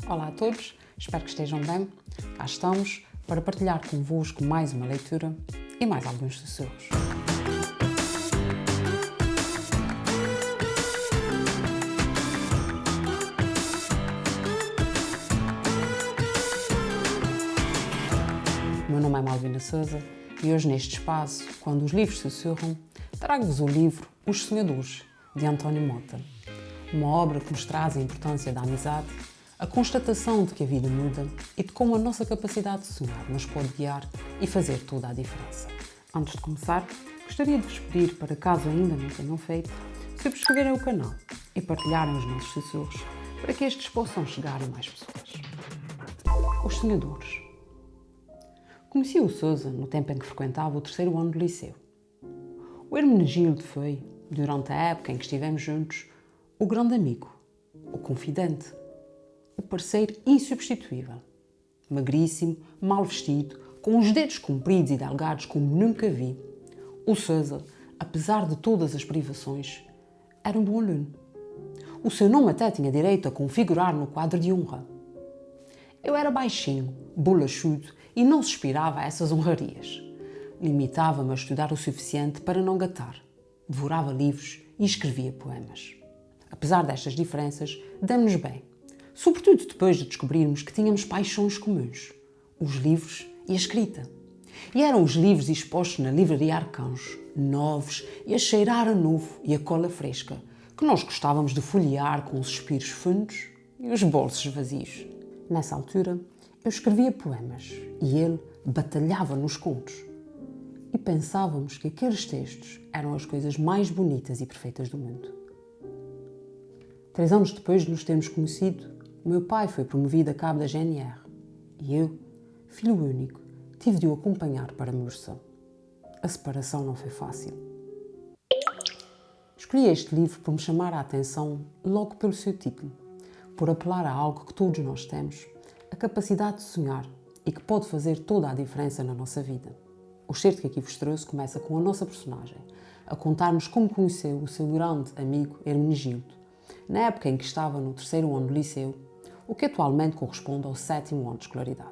Olá a todos, espero que estejam bem. Cá estamos para partilhar convosco mais uma leitura e mais alguns sussurros. O meu nome é Malvina Sousa e hoje neste espaço, quando os livros sussurram, trago-vos o livro Os Sonhadores, de António Mota. Uma obra que nos traz a importância da amizade, a constatação de que a vida muda e de como a nossa capacidade de sonhar nos pode guiar e fazer toda a diferença. Antes de começar, gostaria de vos pedir, para caso ainda não tenham feito, subscreverem o canal e partilharem os nossos sussurros para que estes possam chegar a mais pessoas. Os Sonhadores. Conheci o Sousa no tempo em que frequentava o terceiro ano do liceu. O Hermenegildo foi, durante a época em que estivemos juntos, o grande amigo, o confidente, o parceiro insubstituível. Magríssimo, mal vestido, com os dedos compridos e delgados como nunca vi, o Sousa, apesar de todas as privações, era um bom aluno. O seu nome até tinha direito a configurar no quadro de honra. Eu era baixinho, bolachudo e não suspirava a essas honrarias. Limitava-me a estudar o suficiente para não gatar. Devorava livros e escrevia poemas. Apesar destas diferenças, damos-nos bem. Sobretudo depois de descobrirmos que tínhamos paixões comuns. Os livros e a escrita. E eram os livros expostos na livraria Arcanjo, novos e a cheirar a novo e a cola fresca, que nós gostávamos de folhear com os suspiros fundos e os bolsos vazios. Nessa altura, eu escrevia poemas e ele batalhava nos contos. E pensávamos que aqueles textos eram as coisas mais bonitas e perfeitas do mundo. 3 anos depois de nos termos conhecido, o meu pai foi promovido a cabo da GNR e eu, filho único, tive de o acompanhar para Mursa. A separação não foi fácil. Escolhi este livro por me chamar a atenção logo pelo seu título, por apelar a algo que todos nós temos, a capacidade de sonhar e que pode fazer toda a diferença na nossa vida. O excerto que aqui vos trouxe começa com a nossa personagem, a contar-nos como conheceu o seu grande amigo Hermenegildo, na época em que estava no terceiro ano do liceu, o que atualmente corresponde ao 7º ano de escolaridade.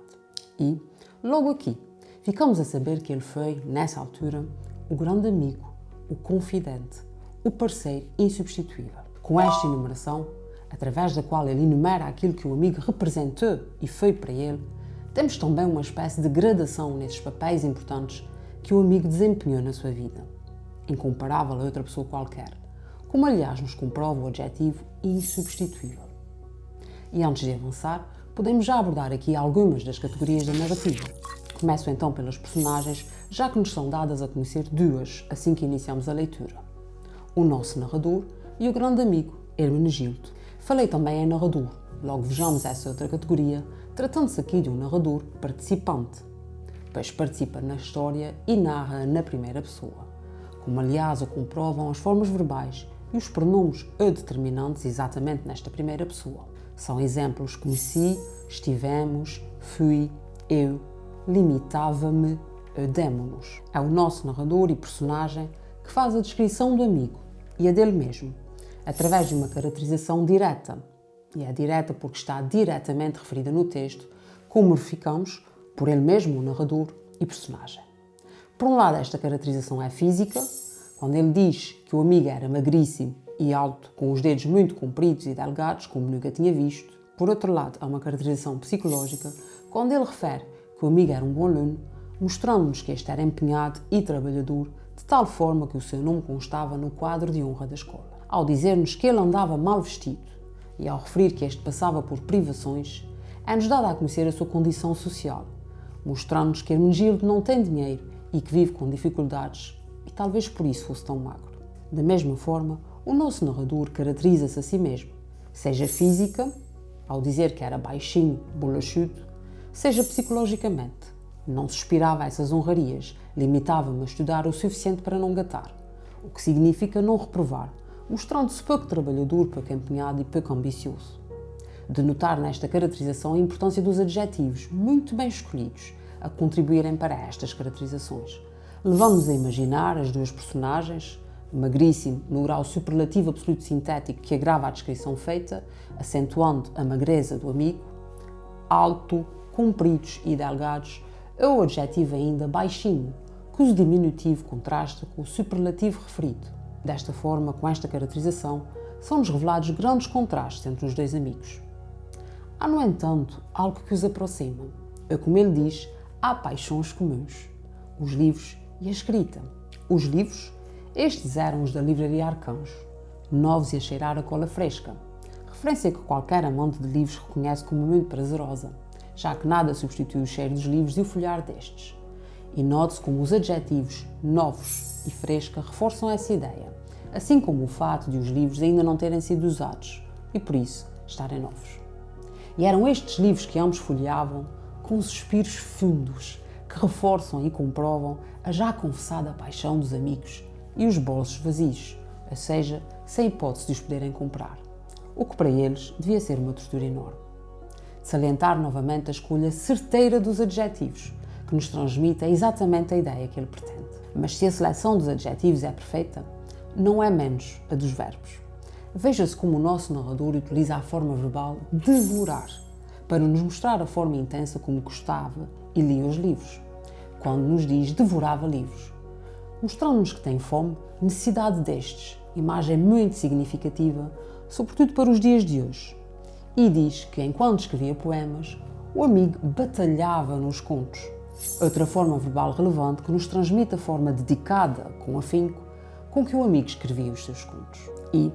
E, logo aqui, ficamos a saber que ele foi, nessa altura, o grande amigo, o confidente, o parceiro insubstituível. Com esta enumeração, através da qual ele enumera aquilo que o amigo representou e foi para ele, temos também uma espécie de gradação nesses papéis importantes que o amigo desempenhou na sua vida, incomparável a outra pessoa qualquer, como aliás nos comprova o adjetivo insubstituível. E antes de avançar, podemos já abordar aqui algumas das categorias da narrativa. Começo então pelas personagens, já que nos são dadas a conhecer 2 assim que iniciamos a leitura. O nosso narrador e o grande amigo, Hermenegildo. Falei também em narrador, logo vejamos essa outra categoria, tratando-se aqui de um narrador participante, pois participa na história e narra na primeira pessoa, como aliás o comprovam as formas verbais e os pronomes determinantes exatamente nesta primeira pessoa. São exemplos conheci, estivemos, fui, eu, limitava-me, demo-nos. É o nosso narrador e personagem que faz a descrição do amigo e a dele mesmo, através de uma caracterização direta. E é direta porque está diretamente referida no texto, como verificamos por ele mesmo, o narrador e personagem. Por um lado, esta caracterização é física, quando ele diz que o amigo era magríssimo e alto, com os dedos muito compridos e delgados, como nunca tinha visto. Por outro lado, há uma caracterização psicológica, quando ele refere que o amigo era um bom aluno, mostrando-nos que este era empenhado e trabalhador, de tal forma que o seu nome constava no quadro de honra da escola. Ao dizer-nos que ele andava mal vestido e ao referir que este passava por privações, é-nos dada a conhecer a sua condição social, mostrando-nos que Hermenegildo não tem dinheiro e que vive com dificuldades e talvez por isso fosse tão magro. Da mesma forma, o nosso narrador caracteriza-se a si mesmo, seja física, ao dizer que era baixinho, bolachudo, seja psicologicamente. Não suspirava a essas honrarias, limitava-me a estudar o suficiente para não gatar, o que significa não reprovar, mostrando-se pouco trabalhador, pouco empenhado e pouco ambicioso. De notar nesta caracterização a importância dos adjetivos, muito bem escolhidos, a contribuírem para estas caracterizações, levando-nos a imaginar as 2 personagens, magríssimo no grau superlativo absoluto sintético que agrava a descrição feita, acentuando a magreza do amigo, alto, compridos e delgados, é o adjetivo ainda baixinho, cujo diminutivo contrasta com o superlativo referido. Desta forma, com esta caracterização, são-nos revelados grandes contrastes entre os dois amigos. Há, no entanto, algo que os aproxima. Como ele diz, há paixões comuns: os livros e a escrita. Os livros, estes eram os da livraria Arcanjo, novos e a cheirar a cola fresca, referência que qualquer amante de livros reconhece como muito prazerosa, já que nada substitui o cheiro dos livros e o folhear destes. E note-se como os adjetivos novos e fresca reforçam essa ideia, assim como o fato de os livros ainda não terem sido usados e, por isso, estarem novos. E eram estes livros que ambos folheavam com suspiros fundos que reforçam e comprovam a já confessada paixão dos amigos e os bolsos vazios, ou seja, sem hipótese de os poderem comprar, o que para eles devia ser uma tortura enorme. Salientar novamente a escolha certeira dos adjetivos, que nos transmite exatamente a ideia que ele pretende. Mas se a seleção dos adjetivos é perfeita, não é menos a dos verbos. Veja-se como o nosso narrador utiliza a forma verbal devorar, para nos mostrar a forma intensa como gostava e lia os livros, quando nos diz devorava livros, mostrando-nos que tem fome, necessidade destes, imagem muito significativa, sobretudo para os dias de hoje, e diz que enquanto escrevia poemas, o amigo batalhava nos contos, outra forma verbal relevante que nos transmite a forma dedicada, com afinco, com que o amigo escrevia os seus contos. E,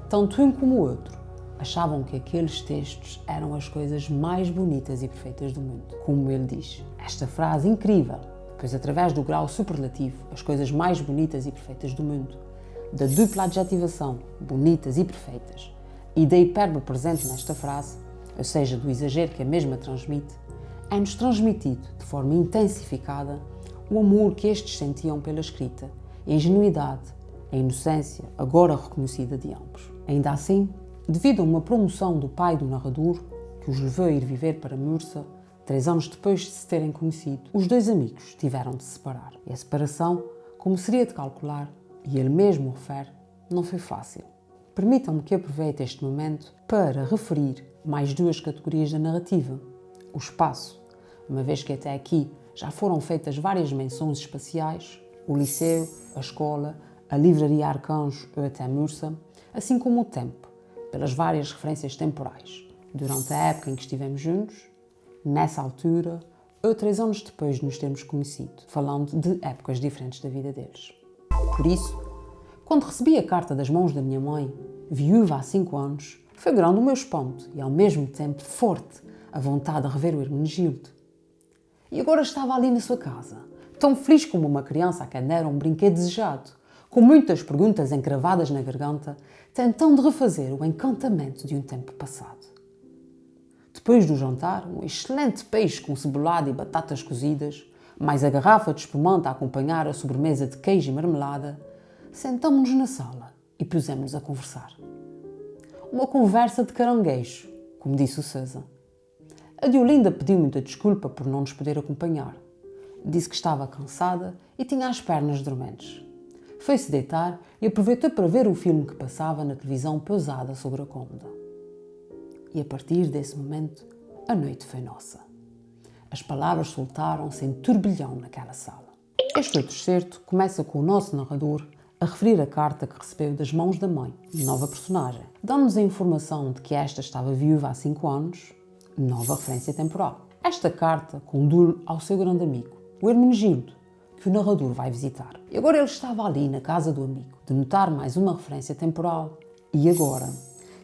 tanto um como o outro, achavam que aqueles textos eram as coisas mais bonitas e perfeitas do mundo. Como ele diz, esta frase incrível, pois através do grau superlativo, as coisas mais bonitas e perfeitas do mundo, da dupla adjetivação, bonitas e perfeitas, e da hipérbole presente nesta frase, ou seja, do exagero que a mesma transmite, é-nos transmitido, de forma intensificada, o amor que estes sentiam pela escrita, a ingenuidade, a inocência, agora reconhecida de ambos. Ainda assim, devido a uma promoção do pai do narrador, que os levou a ir viver para Mursa, 3 anos depois de se terem conhecido, os dois amigos tiveram de se separar. E a separação, como seria de calcular, e ele mesmo o refere, não foi fácil. Permitam-me que aproveite este momento para referir mais 2 categorias da narrativa. O espaço, uma vez que até aqui já foram feitas várias menções espaciais, o liceu, a escola, a livraria Arcanjo ou até Mursa, assim como o tempo, pelas várias referências temporais, durante a época em que estivemos juntos, nessa altura, ou 3 anos depois de nos termos conhecido, falando de épocas diferentes da vida deles. Por isso, quando recebi a carta das mãos da minha mãe, viúva há 5 anos, foi grande o meu espanto e, ao mesmo tempo, forte a vontade de rever o Hermenegildo. E agora estava ali na sua casa, tão feliz como uma criança a quem deram um brinquedo desejado, com muitas perguntas encravadas na garganta, tentando refazer o encantamento de um tempo passado. Depois do jantar, um excelente peixe com cebolada e batatas cozidas, mais a garrafa de espumante a acompanhar a sobremesa de queijo e marmelada, sentamo-nos na sala e pusemos-nos a conversar. Uma conversa de caranguejo, como disse o César. A Diolinda pediu muita desculpa por não nos poder acompanhar. Disse que estava cansada e tinha as pernas dormentes. Foi-se deitar e aproveitou para ver o filme que passava na televisão pousada sobre a cômoda. E a partir desse momento, a noite foi nossa. As palavras soltaram-se em turbilhão naquela sala. Este outro excerto começa com o nosso narrador a referir a carta que recebeu das mãos da mãe, nova personagem, dando-nos a informação de que esta estava viúva há 5 anos, nova referência temporal. Esta carta conduz ao seu grande amigo, o Hermenegildo, que o narrador vai visitar. E agora ele estava ali na casa do amigo, de notar mais uma referência temporal. E agora,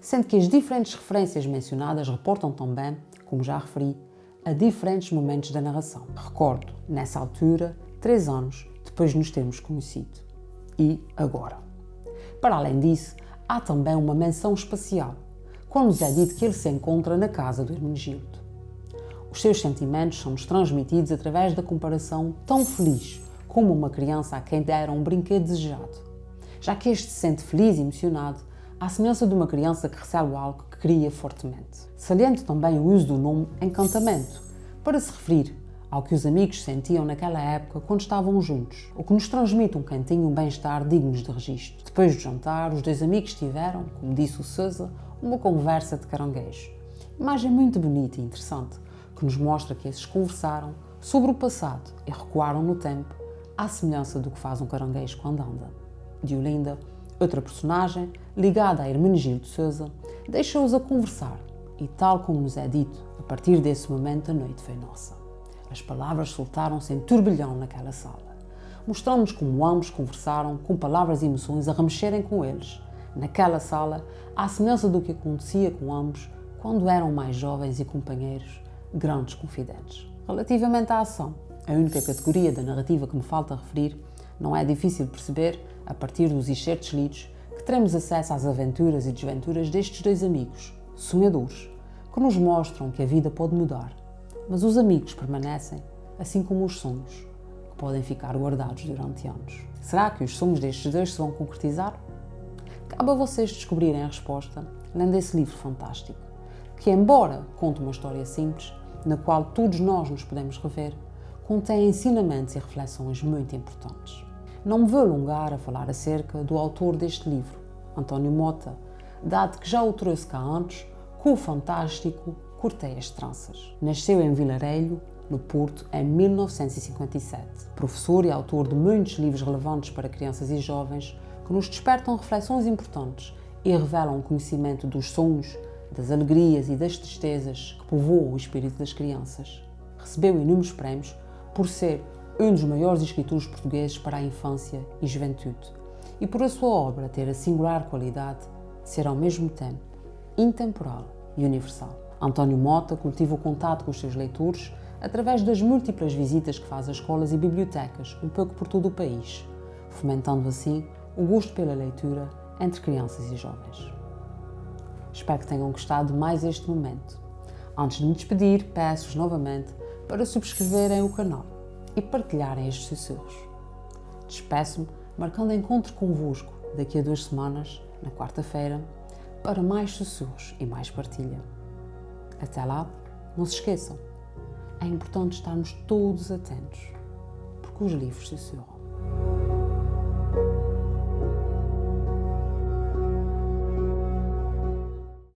sendo que as diferentes referências mencionadas reportam também, como já referi, a diferentes momentos da narração. Recordo, nessa altura, 3 anos depois de nos termos conhecido. E agora. Para além disso, há também uma menção espacial, quando nos é dito que ele se encontra na casa do Hermenegildo. Os seus sentimentos são-nos transmitidos através da comparação tão feliz como uma criança a quem deram um brinquedo desejado, já que este se sente feliz e emocionado, à semelhança de uma criança que recebe algo que queria fortemente. Saliento também o uso do nome encantamento, para se referir ao que os amigos sentiam naquela época quando estavam juntos, o que nos transmite um cantinho e um bem-estar dignos de registro. Depois do jantar, os 2 amigos tiveram, como disse o Sousa, uma conversa de caranguejo. Imagem muito bonita e interessante, que nos mostra que esses conversaram sobre o passado e recuaram no tempo, à semelhança do que faz um caranguejo quando anda. Diolinda, outra personagem ligada a Hermenegildo de Sousa, deixa-os a conversar e, tal como nos é dito, a partir desse momento a noite foi nossa. As palavras soltaram-se em turbilhão naquela sala, mostrando-nos como ambos conversaram com palavras e emoções a remexerem com eles, naquela sala, à semelhança do que acontecia com ambos quando eram mais jovens e companheiros, grandes confidentes. Relativamente à ação, a única categoria da narrativa que me falta referir, não é difícil perceber, a partir dos excertos lidos, que teremos acesso às aventuras e desventuras destes dois amigos, sonhadores, que nos mostram que a vida pode mudar, mas os amigos permanecem, assim como os sonhos, que podem ficar guardados durante anos. Será que os sonhos destes dois se vão concretizar? Cabe a vocês descobrirem a resposta lendo esse livro fantástico, que, embora conte uma história simples, na qual todos nós nos podemos rever, contém ensinamentos e reflexões muito importantes. Não me vou alongar a falar acerca do autor deste livro, António Mota, dado que já o trouxe cá antes com o fantástico Cortei as Tranças. Nasceu em Vilarejo, no Porto, em 1957. Professor e autor de muitos livros relevantes para crianças e jovens que nos despertam reflexões importantes e revelam o conhecimento dos sonhos, das alegrias e das tristezas que povoam o espírito das crianças. Recebeu inúmeros prémios por ser um dos maiores escritores portugueses para a infância e juventude e por a sua obra ter a singular qualidade de ser ao mesmo tempo intemporal e universal. António Mota cultiva o contato com os seus leitores através das múltiplas visitas que faz a escolas e bibliotecas um pouco por todo o país, fomentando assim o gosto pela leitura entre crianças e jovens. Espero que tenham gostado de mais este momento. Antes de me despedir, peço-vos novamente para subscreverem o canal e partilharem estes sussurros. Despeço-me marcando encontro convosco daqui a 2 semanas, na quarta-feira, para mais sussurros e mais partilha. Até lá, não se esqueçam, é importante estarmos todos atentos, porque os livros sussurram.